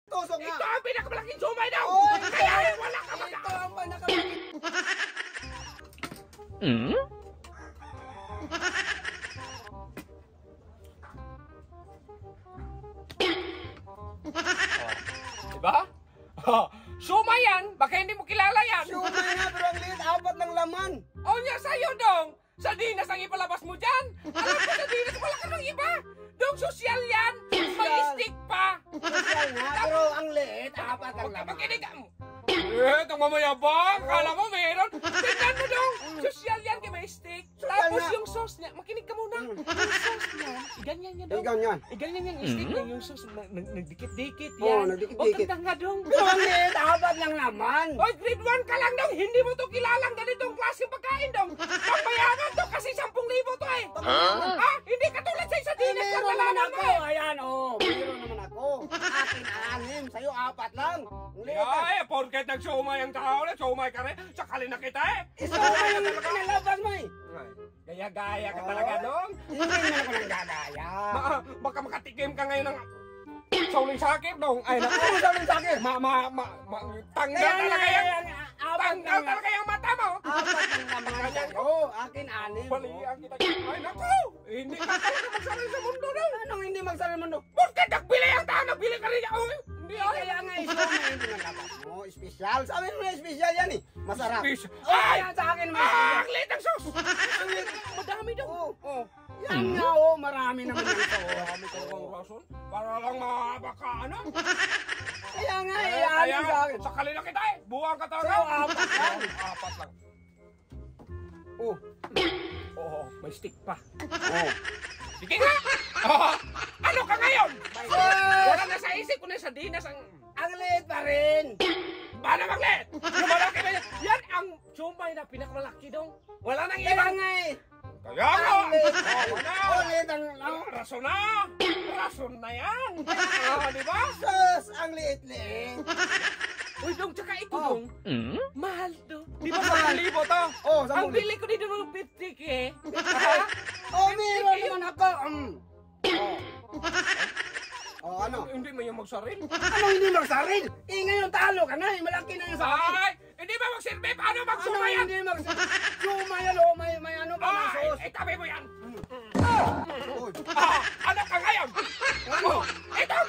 Tusok nga. Ito ang pinakamalaking sumay daw. Oy, Kaya wala ka ito ang pinakamalaking. Diba? Sumay yan. Baka hindi mo kilala yan. Sumay nga, pero ang liit, 4 ng laman. O niya sa'yo dong. Sardinas ang ipalabas mo dyan. Alam ko sardinas, wala ka ng iba. Dong, sosyal yan. May stick pa. Sosyal nga, pero ang liit, 4 ang Huwag ka laman. makinig. Itong mamayabang. Kala mo meron. Tingnan mo dong. Sosyal yan kay may stick. Tapos nga. yung sauce niya. Makinig ka muna. Yung sauce niya. Iganyan niya dong. Ganyan. Iganyan yung stick niya. Yung sauce. Nagdikit-dikit Oo, yan. nagdikit-dikit. Huwag kang nga dong. Pero ang liit, 4 lang laman. Oy, grade 1 ka lang dong. Hindi mo to kilalang ganitong klaseng pagkain dong. Pagbayaran to kasi 10,000 to eh. Ha? Hindi katulad sa isa dinas na Meron naman nalaman ako. mo eh. Ayan, meron naman ako. Akin 6, sa'yo 4 lang. Ang liit. Ay, porket nagsumay ang tao na, sumay ka rin. Sakali na kita eh. Isumay yung kinalabas mo eh. Gaya-gaya ka talaga dong. Hindi naman ako nang gagaya. Baka makatikim ka ngayon ng sauling sakit dong. Ay, naku. Ano sabi sa akin? Tanggal talaga yan. Tanggal talaga yung mata mo. 4 lang naman sa'yo. Akin 6. Balian kita. Ay, naku. Hindi ka talaga magsaril sa mundo dong. Anong hindi magsara mo no? Porket nagbili ang tao, nagbili ka rin. Hindi ay. Kaya nga isumay yung kinalabas mo. Espesyal. Sabi mo na espesyal yan eh. Masarap. Special. Ay! Yan sa akin naman. Ang liit ang sauce. Madami daw. Oh. Yan nga marami naman dito. Marami ka bang rason? Para lang baka ano? Kaya nga Kaya sa akin. sakali na kita eh. Buwang ka talaga. So, 4 lang. 4 lang. Oh. Oo, may stick pa. Oh. Sige nga! Ano ka ngayon? Wala na sa isip ko na sa dinas ang... Ang liit pa rin. Paano maglet? Yung malaki na yan. Yan ang sumay na pinakamalaki dong. Wala nang Kaya ibang... nga eh. Kaya nga! Ang liit. Wala! Ulit ang Rason na! Rason na yan! Di ba? sus. Ang liit-liit. Uy, dong, tsaka ito Oh. dong. Mahal to. Di ba 10,000 to? Oh, Ang 10,000. bili ko dito ng 50 eh. Oh, meron naman ako. Oh, ano? Hindi mo yung magsaril. Ano hindi magsaril? Eh, ngayon talo ka na. Malaki na yung sa akin. Ay! Hindi ba magsilbi? Paano Ano magsumayan? hindi magsaril? Sumayan o, may ano ba na Ay! sauce? Itabi mo yan! Uy. Ano ka ngayon? Ano? Ito ang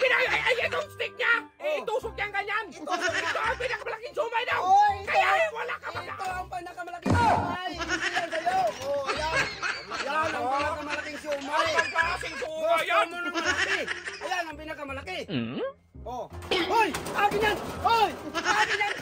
itong stick niya! Itusok niyang ganyan! Itusok niya. Ito ang pinakamalaking sumay daw! Oy, Kaya wala ka pa! Ito ang pinakamalaking sumay. Hindi yan sa'yo. Oh, ayan. Yan ang pinakamalaking sumay. Ang klaseng sumay yan! Gusto mo ng malaki. Ayan ang pinakamalaki. Oh. Hoy! Akin yan! Hoy! Akin yan!